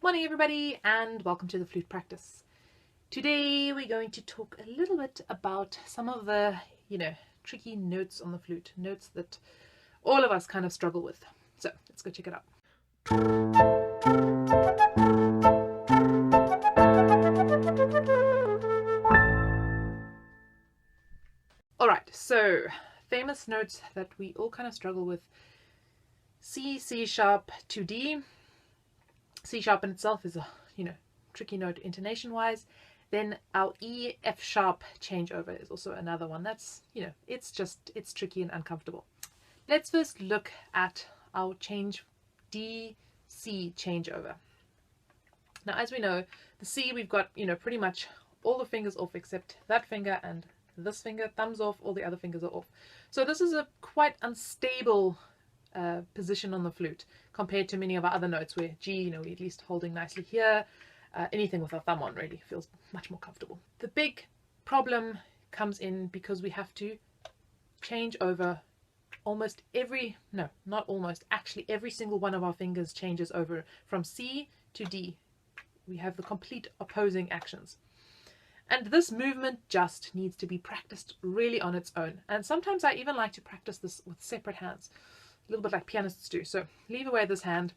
Morning everybody and welcome to the flute practice. Today we're going to talk a little bit about some of the, tricky notes on the flute, notes that all of us kind of struggle with. So let's go check it out. Alright, so famous notes that we all kind of struggle with: C, C sharp to D. C sharp in itself is a, tricky note intonation wise. Then our E, F sharp changeover is also another one that's, it's tricky and uncomfortable. Let's first look at our D, C changeover. Now, as we know, the C, we've got, pretty much all the fingers off except that finger and this finger, thumbs off, all the other fingers are off. So this is a quite unstable position on the flute compared to many of our other notes where G, we're at least holding nicely here. Anything with our thumb on really feels much more comfortable. The big problem comes in because we have to change over almost every, no, not almost, actually every single one of our fingers changes over from C to D. We have the complete opposing actions. And this movement just needs to be practiced really on its own. And sometimes I even like to practice this with separate hands, a little bit like pianists do. So leave away this hand,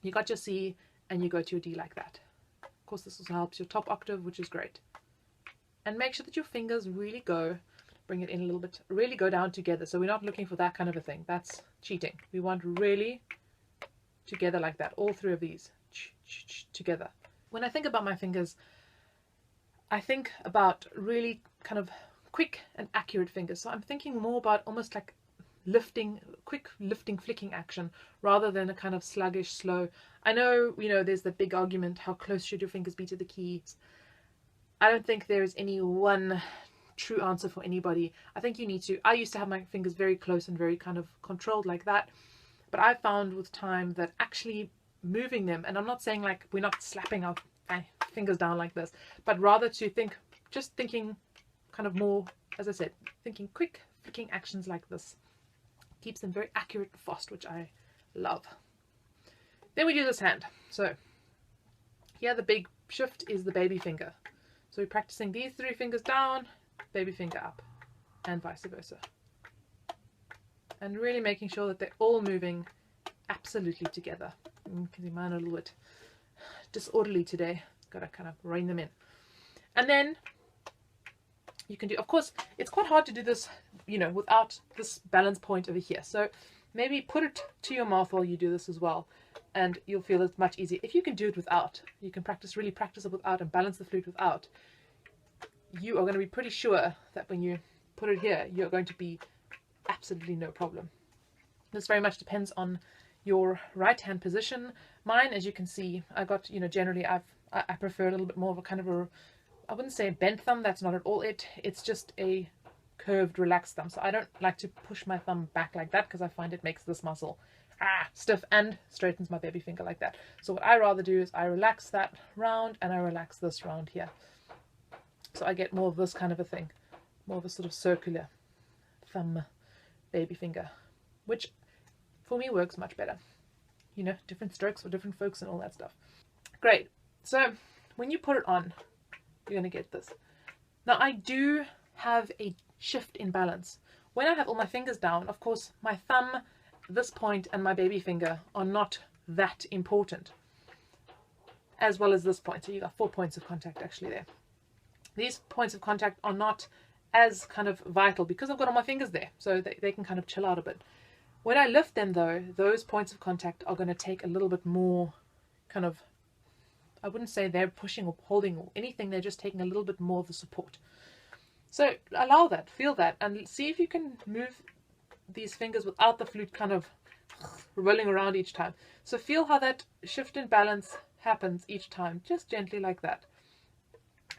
you got your C, and you go to your D like that. Of course, this also helps your top octave, which is great. And make sure that your fingers really go, bring it in a little bit, really go down together. So we're not looking for that kind of a thing. That's cheating. We want really together like that, all three of these together. When I think about my fingers, I think about really kind of quick and accurate fingers. So I'm thinking more about almost like quick lifting, flicking action rather than a kind of sluggish, slow. I know, there's the big argument, how close should your fingers be to the keys? I don't think there is any one true answer for anybody. I think you need to, I used to have my fingers very close and very kind of controlled like that, but I found with time that actually moving them, and I'm not saying like we're not slapping our fingers down like this, but rather to think, just thinking kind of more, as I said, thinking quick flicking actions like this keeps them very accurate and fast, which I love. Then we do this hand. So here the big shift is the baby finger. So we're practicing these three fingers down, baby finger up, and vice versa. And really making sure that they're all moving absolutely together. You can see mine a little bit disorderly today. Got to kind of rein them in. And then you can do, of course, it's quite hard to do this, without this balance point over here. So maybe put it to your mouth while you do this as well, and you'll feel it's much easier. If you can do it without, you can really practice it without and balance the flute without, you are going to be pretty sure that when you put it here, you're going to be absolutely no problem. This very much depends on your right hand position. Mine, as you can see, I got, generally I prefer a little bit more of a kind of a, I wouldn't say a bent thumb, that's not at all it. It's just a curved, relaxed thumb. So I don't like to push my thumb back like that because I find it makes this muscle stiff and straightens my baby finger like that. So what I rather do is I relax that round and I relax this round here. So I get more of this kind of a thing, more of a sort of circular thumb baby finger, which for me works much better. Different strokes for different folks and all that stuff. Great. So when you put it on, you're going to get this. Now I do have a shift in balance. When I have all my fingers down, of course, my thumb, this point, and my baby finger are not that important, as well as this point. So you got 4 points of contact actually there. These points of contact are not as kind of vital because I've got all my fingers there, so they can kind of chill out a bit. When I lift them though, those points of contact are going to take a little bit more kind of, I wouldn't say they're pushing or holding or anything, they're just taking a little bit more of the support. So allow that, feel that, and see if you can move these fingers without the flute kind of rolling around each time. So feel how that shift in balance happens each time, just gently like that,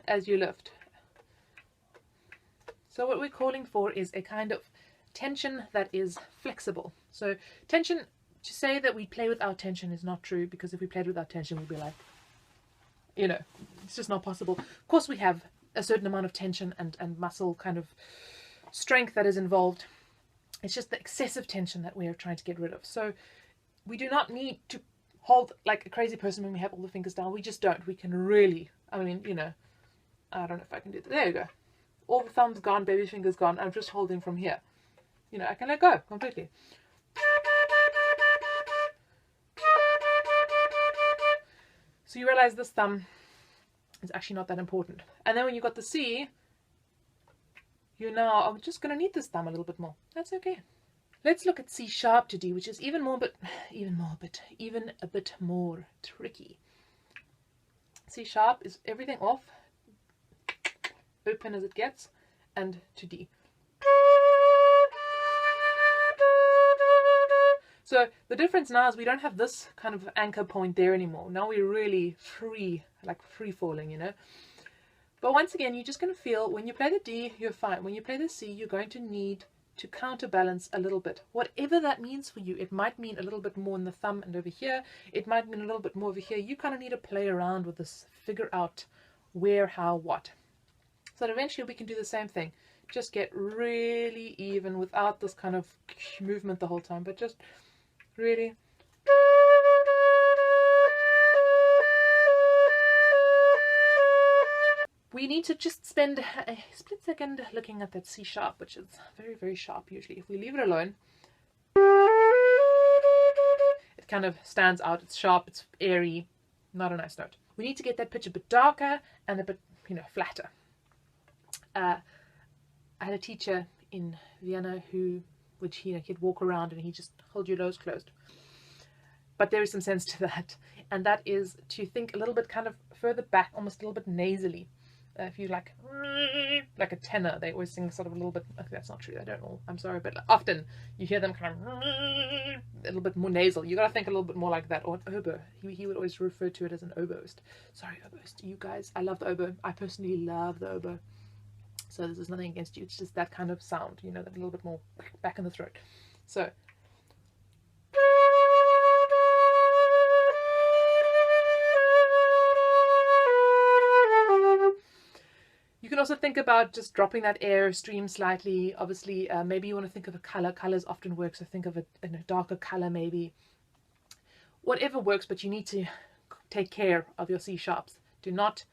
as you lift. So what we're calling for is a kind of tension that is flexible. So tension, to say that we play without tension is not true, because if we played without tension, we'd be like, it's just not possible. Of course, we have a certain amount of tension and muscle kind of strength that is involved. It's just the excessive tension that we are trying to get rid of. So we do not need to hold like a crazy person when we have all the fingers down. We just don't. We can really, I mean, you know, I don't know if I can do that. There you go. All the thumbs gone, baby fingers gone. I'm just holding from here. You know, I can let go completely. So you realize this thumb is actually not that important. And then when you got the C, you now are just going to need this thumb a little bit more. That's okay. Let's look at C sharp to D, which is even a bit more tricky. C sharp is everything off, open as it gets, and to D. So the difference now is we don't have this kind of anchor point there anymore. Now we're really free, like free falling, you know. But once again, you're just going to feel when you play the D, you're fine. When you play the C, you're going to need to counterbalance a little bit. Whatever that means for you, it might mean a little bit more in the thumb and over here. It might mean a little bit more over here. You kind of need to play around with this, figure out where, how, what. So that eventually we can do the same thing. Just get really even without this kind of movement the whole time, but just really. We need to just spend a split second looking at that C sharp, which is very, very sharp usually. If we leave it alone, it kind of stands out. It's sharp, it's airy, not a nice note. We need to get that pitch a bit darker and a bit, you know, flatter. I had a teacher in Vienna he'd walk around and he'd just hold your nose closed. But there is some sense to that, and that is to think a little bit kind of further back, almost a little bit nasally. If you like a tenor, they always sing sort of a little bit. Okay, that's not true. I don't know. I'm sorry, but often you hear them kind of a little bit more nasal. You got to think a little bit more like that. Or an oboe. He would always refer to it as an oboist. Sorry, oboist. You guys, I love the oboe. I personally love the oboe. So this is nothing against you. It's just that kind of sound, you know, that a little bit more back in the throat. So. You can also think about just dropping that air stream slightly. Obviously, maybe you want to think of a color. Colors often work, so think of it in a darker color maybe. Whatever works, but you need to take care of your C sharps. Do not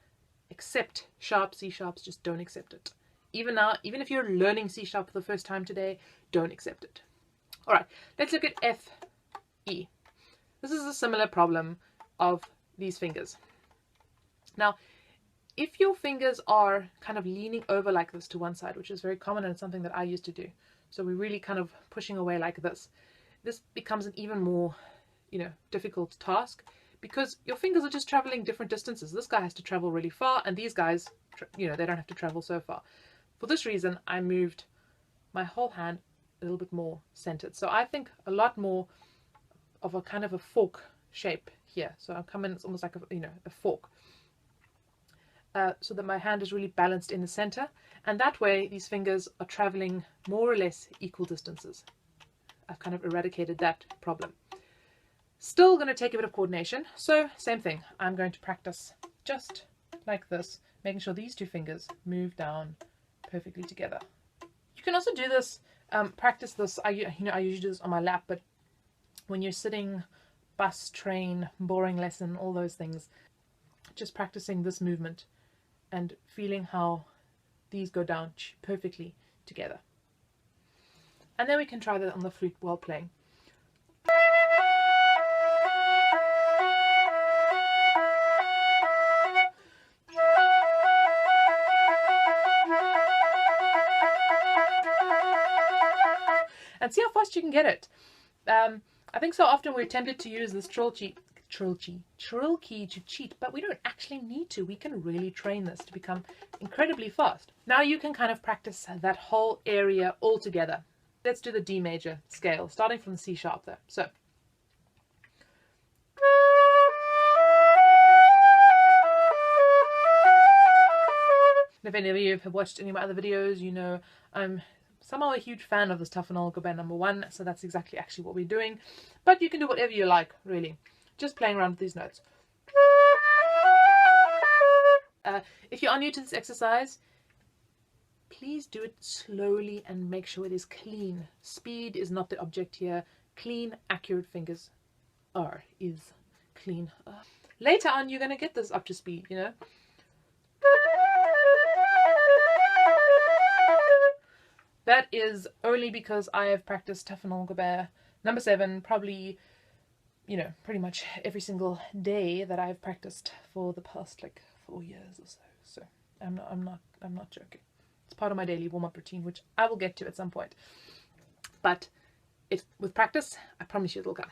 accept sharp C sharps, just don't accept it. Even now, even if you're learning C sharp for the first time today, don't accept it. All right, let's look at F, E. This is a similar problem of these fingers. Now, if your fingers are kind of leaning over like this to one side, which is very common and it's something that I used to do, so we're really kind of pushing away like this, this becomes an even more, you know, difficult task because your fingers are just traveling different distances. This guy has to travel really far, and these guys, you know, they don't have to travel so far. For this reason, I moved my whole hand a little bit more centered. So I think a lot more of a kind of a fork shape here. So I'm coming, it's almost like a fork. So that my hand is really balanced in the center, and that way these fingers are traveling more or less equal distances. I've kind of eradicated that problem. Still going to take a bit of coordination, so same thing. I'm going to practice just like this, making sure these two fingers move down perfectly together. You can also do this, practice this. I usually do this on my lap, but when you're sitting, bus, train, boring lesson, all those things, just practicing this movement and feeling how these go down perfectly together. And then we can try that on the flute while playing. And see how fast you can get it. I think so often we're tempted to use this trill key to cheat, but we don't actually need to. We can really train this to become incredibly fast. Now you can kind of practice that whole area all together. Let's do the D major scale, starting from the C sharp there. So. If any of you have watched any of my other videos, you know I'm somehow a huge fan of this Tough and Olga Band #1, so that's exactly actually what we're doing. But you can do whatever you like, really. Just playing around with these notes. If you are new to this exercise, please do it slowly and make sure it is clean. Speed is not the object here. Clean, accurate fingers is clean. Later on, you're going to get this up to speed, you know. That is only because I have practiced Tafanol Gobert number 7 probably, you know, pretty much every single day that I've practiced for the past like 4 years or so. So I'm not joking. It's part of my daily warm-up routine, which I will get to at some point. But with practice, I promise you it'll come.